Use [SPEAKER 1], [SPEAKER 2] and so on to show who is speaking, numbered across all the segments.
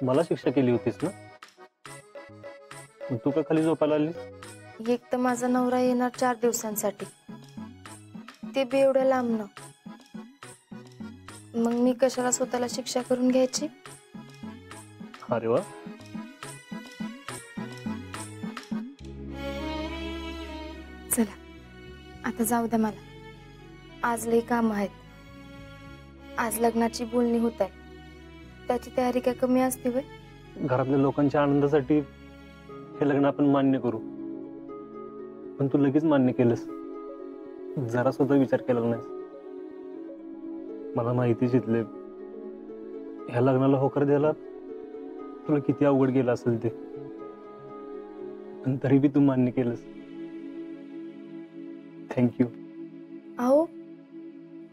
[SPEAKER 1] मला शिक्षा केली होतीस ना, तू का खाली झोपायला आली?
[SPEAKER 2] एक तर माझा नवरा येणार 4 दिवसांसाठी, ते बी एवढं लांबनं. मग मी कशाला स्वतःला शिक्षा करून घ्यायची?
[SPEAKER 1] अरे वा,
[SPEAKER 2] चला आता जाऊ द्या मला. आज लई काम आहेत. आज लग्नाची बोलणी होत आहे, त्याची तयारी काय कमी असते व्हय?
[SPEAKER 1] घरातल्या लोकांच्या आनंदासाठी हे लग्न आपण मान्य करू, पण तू लगेच मान्य केलंस, जरा सुद्धा विचार केला नाही. मला माहिती जितले ह्या लग्नाला होकार द्यायला तुला किती अवघड गेलं असेल ते, पण तरी बी तू मान्य केलंस. थँक्यू.
[SPEAKER 2] अहो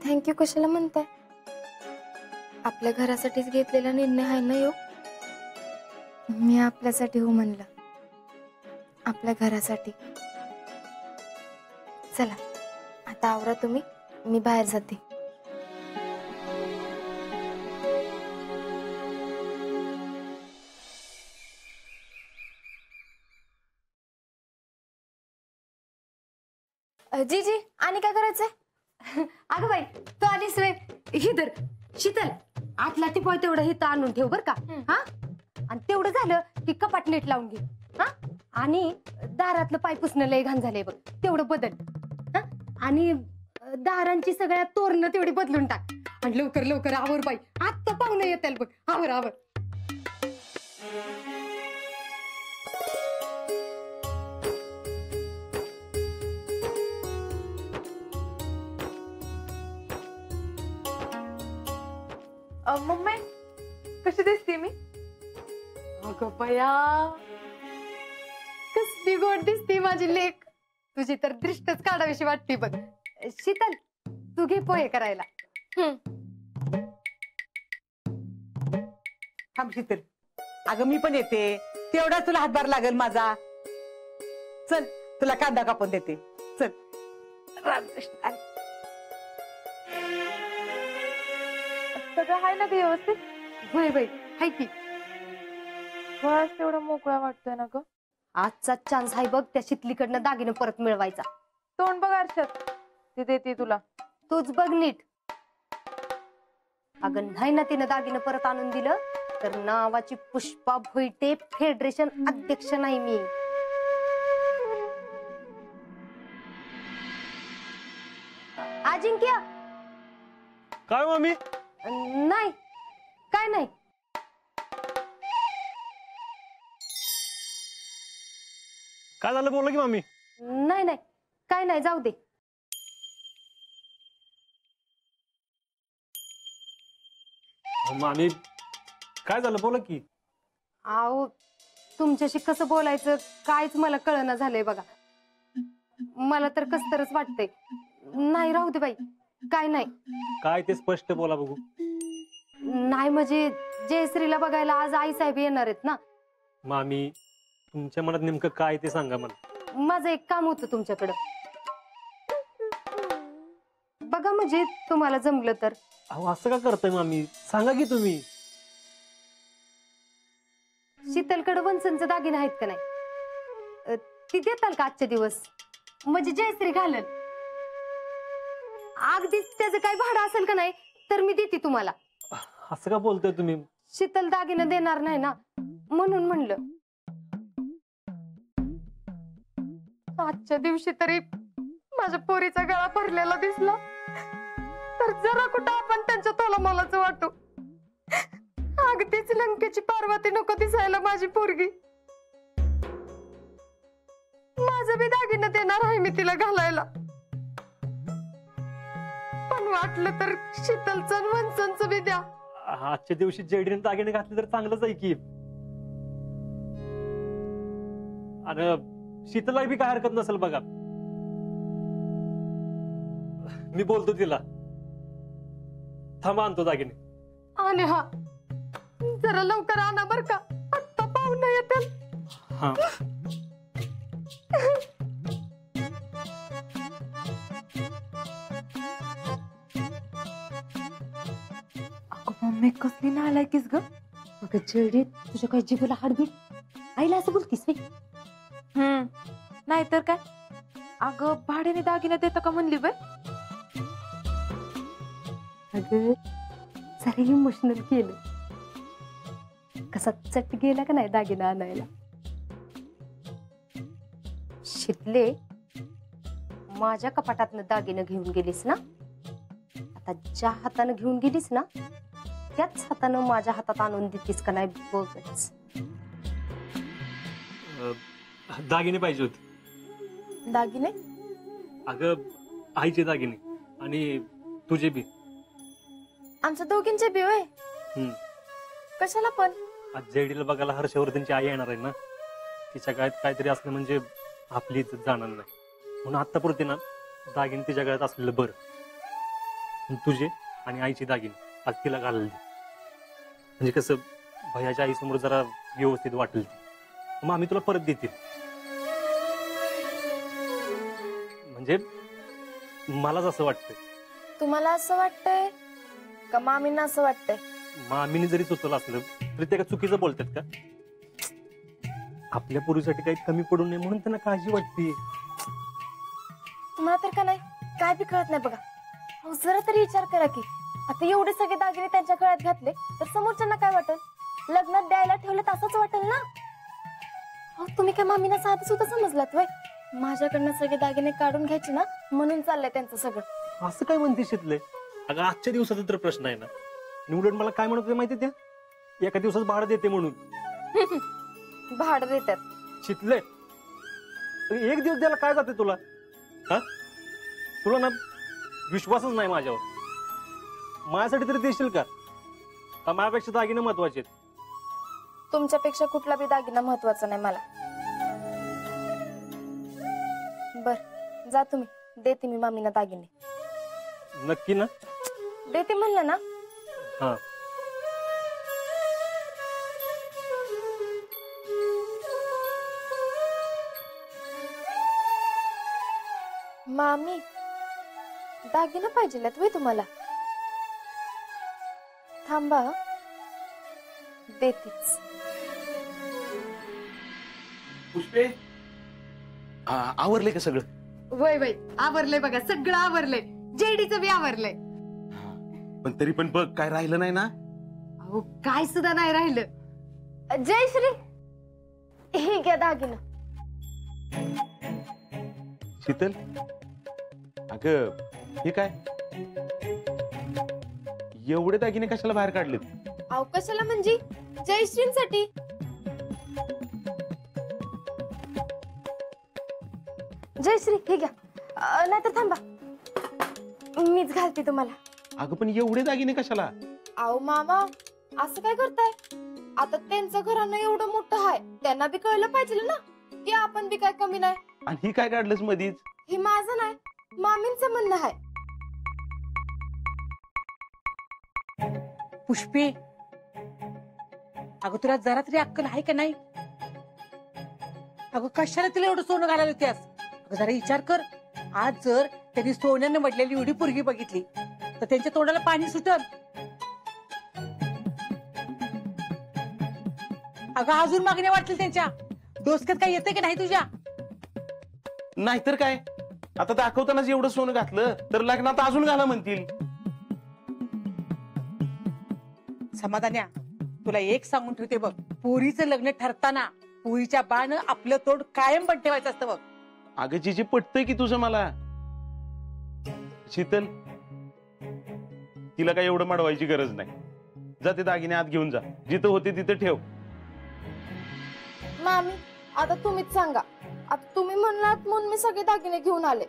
[SPEAKER 2] थँक्यू कशाला म्हणताय? आपल्या घरासाठीच घेतलेला निर्णय आहे ना यो. मी आपल्यासाठी हो म्हणलं, आपल्या घरासाठी. चला आता आवरा तुम्ही, मी बाहेर जाते. जी जी, आणि काय करायचंय?
[SPEAKER 3] अगं बाई तू आलीस वे, ही धर शीतल, आतला टिपॉय तेवढं हे आणून ठेव बर का. हा, आणि तेवढं झालं की कपाट नीट लावून घे. हा, आणि दारातलं पाय पुसणं लय घाण झालंय बघ, तेवढं बदल. हा, आणि दारांची सगळ्या तोरणं तेवढी बदलून टाक. आणि लवकर लवकर आवर बाई, आत्ता पाहुणं येतील बघ. आवर आवर.
[SPEAKER 4] मम्मी कशी दिसते मी?
[SPEAKER 3] अगं बया, कसली गोड दिसते माझी लेक. तुझी तर दृष्टच काढावीशी वाटते बघ. शीतल तू घे पोहे करायला.
[SPEAKER 5] थांब शीतल, अगं मी पण येते, तेवढा तुला हातभार लागेल माझा. चल तुला कांदा कापून देते. चल. रामकृष्ण.
[SPEAKER 4] सगळं आहे ना ते व्यवस्थित?
[SPEAKER 3] होय बाई, हाय की.
[SPEAKER 4] बस तेवढा मोकळा वाटतोय ना ग.
[SPEAKER 3] आजचा चान्स आहे बघ त्या शीतलीकडनं दागिने परत मिळवायचा.
[SPEAKER 4] तोंड बघ आरशात, ती देते तुला.
[SPEAKER 3] तूच बघ नीट. अगं नाही ना तिनं दागिने परत आणून दिलं तर नावाची पुष्पा भोईटे फेडरेशन अध्यक्ष नाही मी. अजिंक्य.
[SPEAKER 1] काय मम्मी?
[SPEAKER 3] नाही काय नाही.
[SPEAKER 1] काय झालं बोला की मम्मी?
[SPEAKER 3] नाही नाही काय नाही, जाऊ दे.
[SPEAKER 1] मामी काय झालं बोला की.
[SPEAKER 3] आहो तुमच्याशी कसं बोलायचं कायच मला कळना झालंय बघा. मला तर कस तरच वाटतंय. नाही राहू दे बाई, काय नाही.
[SPEAKER 1] काय ते स्पष्ट बोला बघू.
[SPEAKER 3] नाही म्हणजे जयश्रीला बघायला आज आई साहेब येणार आहेत ना.
[SPEAKER 1] मामी तुमच्या मनात नेमकं काय ते सांगा मला.
[SPEAKER 3] माझं एक काम होतं तुमच्याकडं. बघा म्हणजे तुम्हाला जमलं तर.
[SPEAKER 1] अहो असं का करताय मामी, सांगा की तुम्ही.
[SPEAKER 3] शीतलकडे वंसनचे दागिने आहेत का नाही, ती देताल का आजचे दिवस? म्हणजे जयश्री घालल. अगदीच त्याचं काही भाडं असेल का नाही तर मी देते तुम्हाला.
[SPEAKER 1] असं का बोलतोय तुम्ही?
[SPEAKER 3] शीतल दागिने देणार नाही ना म्हणून म्हणलं. आजच्या दिवशी तरी माझ्या पोरीचा गळा भरलेला दिसला तर जरा कुठं आपण त्यांच्या तोलामोलाचं वाटू. अगदीच लंकेची पार्वती नको दिसायला माझी पोरगी. माझं बी दागिने देणार आहे मी तिला घालायला, पण वाटलं तर शीतलचं वंसनचं बी द्या.
[SPEAKER 1] आजच्या दिवशी जेडीने दागिने घातले तर चांगलंच आहे की. आणि शीतलला बी काय हरकत नसेल बघा. मी बोलतो तिला. थांबा, आणतो दागिने.
[SPEAKER 3] आणि हा जरा लवकर आणा बर का, आत्ता पाहुणे येतील.
[SPEAKER 1] हा.
[SPEAKER 3] अगं मम्मी कसली नालायकीस ग. अगं चिडीत तुझ्या काय जीवाला हाडबीड, आईला असं बोलतीस रे?
[SPEAKER 4] नाहीतर काय. अगं भाड्याने दागिने देतं का म्हणली बाई.
[SPEAKER 3] अगं जरा इमोशनल केलं. कसा चट गेला का नाही दागिना आणायला. शितले, माझ्या कपाटातनं दागिनं घेऊन गेलीस ना, आता ज्या हातानं घेऊन गेलीस ना त्याच हातानं माझ्या हातात आणून देतीस का नाही बघच.
[SPEAKER 1] दागिने पाहिजे होते.
[SPEAKER 2] दागिने?
[SPEAKER 1] अगं आईचे दागिने आणि तुझे बी.
[SPEAKER 2] आमच्या दोघींचे बी होय?
[SPEAKER 1] हम्म.
[SPEAKER 2] कशाला पण?
[SPEAKER 1] आज जेडीला बघायला हर्षवर्धनची आई येणार आहे ना, तिच्या गळ्यात काहीतरी असलं म्हणजे आपली इज्जत जाणार नाही, म्हणून आत्तापुरते ना दागिने तिच्या गळ्यात असलेलं बरं. तुझे आणि आईची दागिने आज तिला घालायला दे. म्हणजे कसं भैयाच्या आईसमोर जरा व्यवस्थित वाटेल ती, मग आम्ही तुला परत देतील. म्हणजे मलाच असं वाटतंय.
[SPEAKER 2] तुम्हाला असं वाटतंय का मामींना असं वाटतंय?
[SPEAKER 1] मामीने जरी सुचवलं असलं तरी ते का चुकीचं बोलतात का? आपल्या पोरीसाठी काही कमी पडू नये म्हणून त्यांना काळजी वाटते.
[SPEAKER 2] तुम्हाला तर का नाही काय बी कळत नाही बघा. अहो जरा तरी विचार करा की आता एवढे सगळे दागिने त्यांच्या गळ्यात घातले तर समोरच्यांना काय वाटेल? लग्नात द्यायला ठेवले तसंच वाटेल ना. अहो तुम्ही काय मामीना साधं सुद्धा समजलात वय? माझ्याकडनं सगळे दागिने काढून घ्यायचे ना म्हणून चाललंय त्यांचं सगळं.
[SPEAKER 1] असं काय म्हणते शितले? अगं आजच्या दिवसाचा तर प्रश्न आहे ना. निवडून मला काय म्हणत होते माहिती त्या, एका दिवसाच भाडं देते म्हणून.
[SPEAKER 2] भाडं देतात.
[SPEAKER 1] शितले, एक दिवस द्यायला काय जाते तुला? हा, तुला ना विश्वासच नाही माझ्यावर. माझ्यासाठी तरी देशील का? माझ्यापेक्षा दागिने महत्वाचे आहेत.
[SPEAKER 2] तुमच्यापेक्षा कुठला बी दागिना महत्वाचा नाही मला. बर जा तुम्ही, देते मी मामीना दागिने.
[SPEAKER 1] नक्की ना?
[SPEAKER 2] देते म्हणलं ना.
[SPEAKER 1] हा.
[SPEAKER 2] मामी दागिना पाहिजेत वय तुम्हाला? थांबा देतेच.
[SPEAKER 6] पुष्पे, आवरले का सगळं?
[SPEAKER 3] वय वय आवरलंय बघा, सगळं आवरलंय. जेडीचं बी आवरलंय.
[SPEAKER 6] पण तरी पण बघ काय राहिलं नाही ना.
[SPEAKER 3] अहो काय सुद्धा नाही राहिलं.
[SPEAKER 2] जयश्री हे घ्या दागिना.
[SPEAKER 6] शीतल, अगं हे काय, एवढे दागिने कशाला बाहेर काढलेत?
[SPEAKER 2] अहो कशाला म्हणजे जयश्रींसाठी. जयश्री हे घ्या. नाहीतर थांबा मीच घालते तुम्हाला.
[SPEAKER 6] अगं पण एवढे दागिने कशाला?
[SPEAKER 2] अहो मामा असं काय करताय? आता त्यांचं घरानं एवढं मोठं आहे, त्यांना बी कळलं पाहिजे ना की आपण बी काय कमी नाही.
[SPEAKER 6] आणि ही काय काढलंस मधीच?
[SPEAKER 2] हे माझं नाही, मामींचं म्हणणं आहे.
[SPEAKER 5] पुष्पे, अगं तुला जरा तरी अक्कल आहे का नाही? अगं कशाला तिला एवढं सोनं घालायला होत्यास? अगं जरा विचार कर. आज जर त्यांनी सोन्याने म्हटलेली एवढी पोरगी बघितली तर त्यांच्या तोंडाला पाणी सुटल. अगं अजून मागण्या वाटतील त्यांच्या डोसक्यात काय येते की नाही तुझ्या?
[SPEAKER 6] नाहीतर काय, आता दाखवतानाच एवढं सोनं घातलं तर लग्नात अजून घाला म्हणतील.
[SPEAKER 5] समाधान्या, तुला एक सांगून ठेवते बघ, पोरीचं लग्न ठरताना पोरीच्या बाळानं आपलं तोंड कायम पण ठेवायचं असतं बघ.
[SPEAKER 6] अगं जिजे पटतंय की तुझं मला. शीतल, तिला काय एवढं मडवायची गरज नाही. जा ते दागिने आत घेऊन जा, जिथं होते तिथं ठेव.
[SPEAKER 2] मामी आता तुम्हीच सांगा. आता तुम्ही म्हणलात म्हणून मी सगळे दागिने घेऊन आले,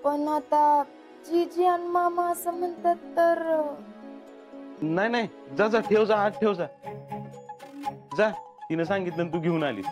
[SPEAKER 2] पण आता जीजी आणि मामा असं म्हणतात तर.
[SPEAKER 6] नाही नाही, जा जा, ठेव जा, आत ठेव जा. जा, तिनं सांगितलं तू घेऊन आलीस.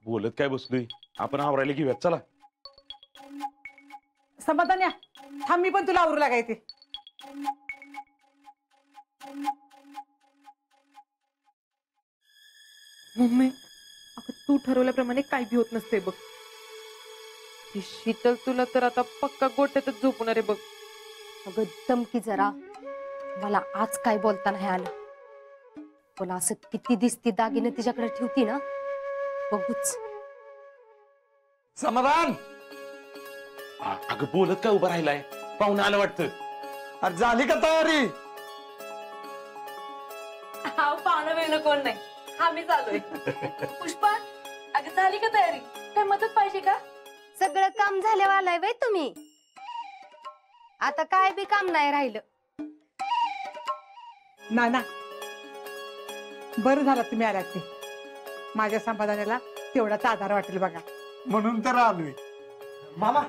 [SPEAKER 6] बोलत काय बसलोय, आपण आवरायला घेऊयात चला.
[SPEAKER 5] समाधान या, थांब मी पण तुला आवरू लागायचे.
[SPEAKER 4] मम्मी अगं तू ठरवल्याप्रमाणे काही भी होत नसते बघ. ती शीतल तुला तर आता पक्का गोट्यातच झोपणार आहे बघ.
[SPEAKER 3] अगं दमकी जरा, मला आज काय बोलता नाही आलं. तुला असं किती दिसती दागिने तिच्याकडे ठेवती ना, बघूच.
[SPEAKER 7] समाधान,
[SPEAKER 6] अगं बोलत काय उभं राहिलाय, पाहुणे आलं वाटतं.
[SPEAKER 7] अरे झाली का तयारी?
[SPEAKER 8] हा पाहुणं वेळणं कोण नाही, हा मी चालूय. पुष्पा, अगं झाली का तयारी? काय मदत पाहिजे का?
[SPEAKER 3] सगळं काम झाल्यावर आलाय बाई तुम्ही, आता काय बी काम नाही राहिलं.
[SPEAKER 5] नाना बरं झालं तुम्ही आलात ते. माझ्या समाधानाला तेवढाच आधार वाटेल बघा.
[SPEAKER 7] म्हणून तर आलोय. मामा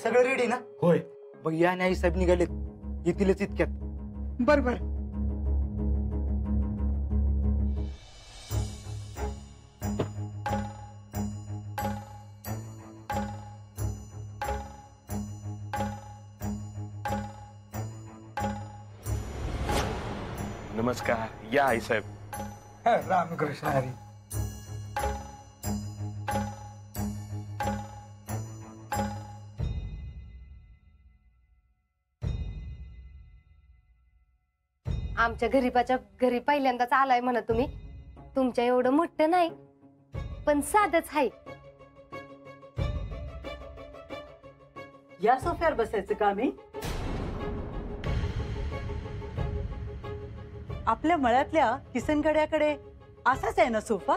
[SPEAKER 7] सगळं रेडी ना?
[SPEAKER 6] होय.
[SPEAKER 7] बघ या आणि आई साहेब निघालेत, येतीलच इतक्यात.
[SPEAKER 5] बरं बरं.
[SPEAKER 6] नमस्कार, या आई साहेब.
[SPEAKER 7] रामकृष्ण हरी.
[SPEAKER 3] आमच्या गरीबाच्या घरी पहिल्यांदाच आलाय म्हणा तुम्ही. तुमच्या एवढं मोठं नाही, पण साधच आहे.
[SPEAKER 5] या सोफ्यावर बसायचं का आम्ही? आपल्या मळ्यातल्या किसनगड्याकडे असाच आहे ना सोफा?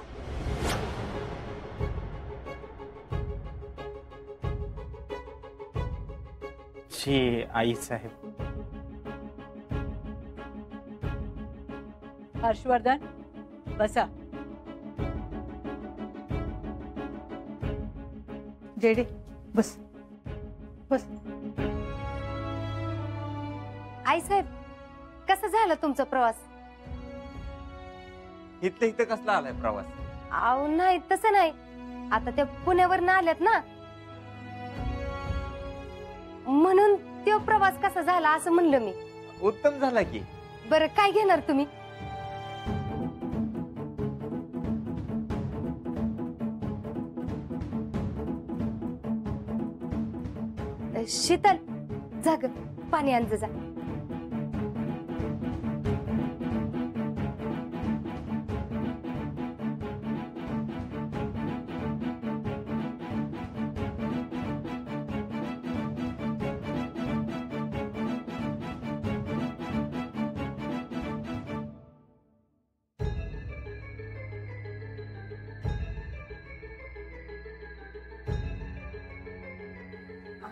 [SPEAKER 9] शी आई साहेब.
[SPEAKER 5] हर्षवर्धन बसा. जेडी बस बस.
[SPEAKER 3] आई साहेब, कसं झालं तुमचा प्रवास?
[SPEAKER 9] इथलं इथं कसला आलाय प्रवास?
[SPEAKER 3] अहो नाही, तसं नाही. आता त्या पुण्यावरनं आल्यात ना, म्हणून तो प्रवास कसा झाला असं म्हणलं मी.
[SPEAKER 9] उत्तम झाला की.
[SPEAKER 3] बरं काय घेणार तुम्ही? शीतल, जा ग पाणी आण जा.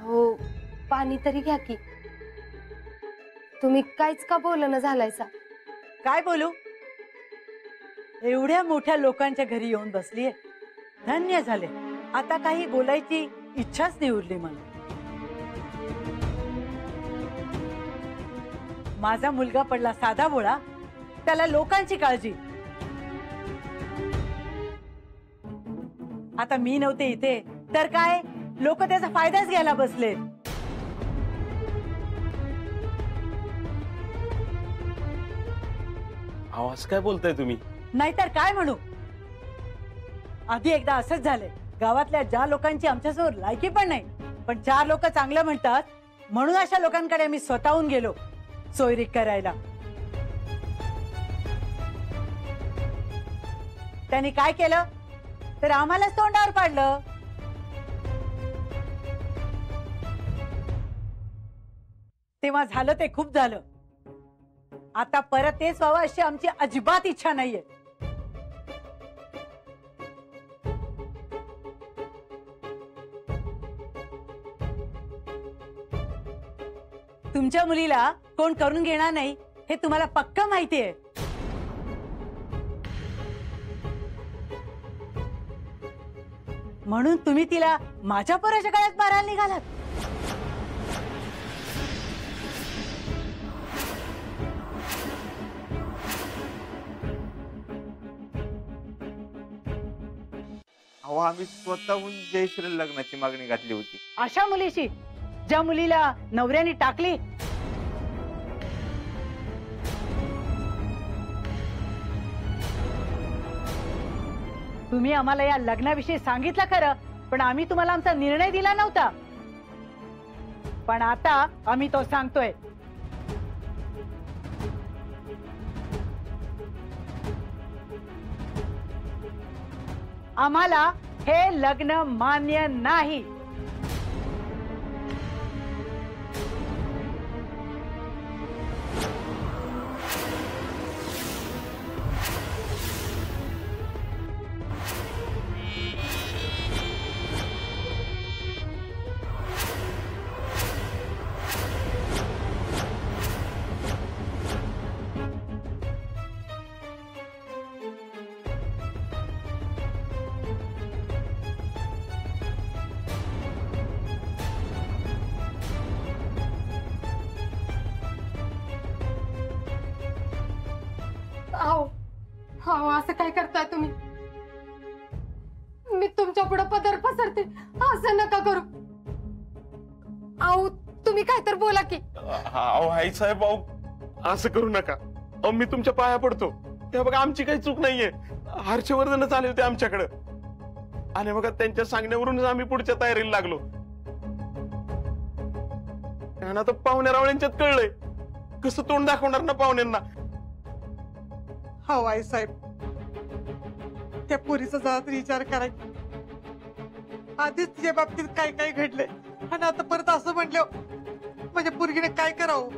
[SPEAKER 3] हो, पाणी तरी घ्या की. तुम्ही काहीच का बोलणं झालायसा?
[SPEAKER 10] काय बोलू? एवढ्या मोठ्या लोकांच्या घरी येऊन बसलीये, धन्य झाले. आता काही बोलायची इच्छाच नाही उरली मला. माझा मुलगा पडला साधा बोळा, त्याला लोकांची काळजी. आता मी नव्हते इथे तर काय, लोक त्याचा फायदाच घ्यायला बसले.
[SPEAKER 6] आवाज काय बोलताय तुम्ही?
[SPEAKER 10] नाहीतर काय म्हणू. आधी एकदा असंच झालंय. गावातल्या ज्या लोकांची आमच्यासमोर लायकी पण नाही, पण 4 लोक चांगलं म्हणतात म्हणून अशा लोकांकडे आम्ही स्वतःहून गेलो सोयरीक करायला. त्यांनी काय केलं तर आम्हालाच तोंडावर पाडलं. तेव्हा झालं ते खूप झालं. आता परत तेच व्हावं अशी आमची अजिबात इच्छा नाहीये. तुमच्या मुलीला कोण करून घेणार नाही हे तुम्हाला पक्का माहितीये. म्हणून तुम्ही तिला माझ्या पोराच्या गळ्यात मारायला निघालात.
[SPEAKER 9] अहो आम्ही स्वतःहून जयश्री लग्नाची मागणी घातली होती.
[SPEAKER 10] अशा मुलीशी ज्या मुलीला नवऱ्याने टाकली. तुम्ही आम्हाला या लग्नाविषयी सांगितलं खरं, पण आम्ही तुम्हाला आमचा निर्णय दिला नव्हता. पण आता आम्ही तो सांगतोय. आम्हाला हे लग्न मान्य नाही.
[SPEAKER 3] अहो असं काय करताय तुम्ही? मी तुमच्या पुढे पदर पसरते, असं नका करू. अहो तुम्ही काय तर बोला की.
[SPEAKER 6] अहो आई साहेब, अहो असं करू नका. अहो मी तुमच्या पाया पडतो. त्या बघा आमची काही चूक नाहीये. हर्षवर्धनच आले होते आमच्याकडे आणि बघा त्यांच्या सांगण्यावरूनच आम्ही पुढच्या तयारीला लागलो. आणि आता पाहुण्या रावळ्यांच्यात कळलंय कसं तोंड दाखवणार ना पाहुण्यांना.
[SPEAKER 5] हो आई साहेब, त्या पोरीचा जरा तरी विचार करा. आधीच तिच्या बाबतीत काय काय घडलंय आणि आता परत असं म्हटलं म्हणजे पोरगीने काय करावं.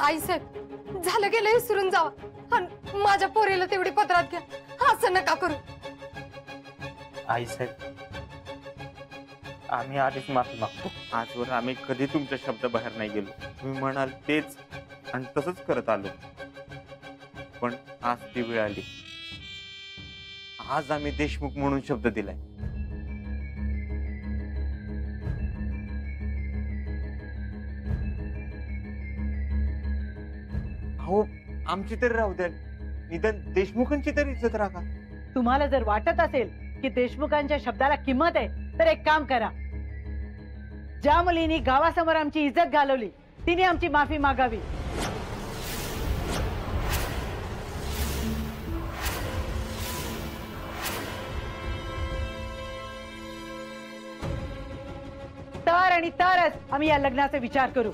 [SPEAKER 3] आई साहेब, झालं गेलं विसरून जावा आणि माझ्या पोरीला तेवढी पदरात घ्या. असं नका करू.
[SPEAKER 9] आई साहेब, आम्ही आधीच माफी मागतो. आजवर आम्ही कधी तुमच्या शब्दाबाहेर नाही गेलो. तुम्ही म्हणाल तेच आणि तसंच करत आलो. पण आज ती वेळ आली. आज आम्ही देशमुख म्हणून शब्द दिलाय. हो, आमची तरी राहू द्या, निदान देशमुखांची तरी इज्जत राखा.
[SPEAKER 10] तुम्हाला जर वाटत असेल की देशमुखांच्या शब्दाला किंमत आहे तर एक काम करा. ज्या मुलींनी गावासमोर आमची इज्जत घालवली तिने आमची माफी मागावी. तर आणि तरच आम्ही या लग्नाचा विचार करू.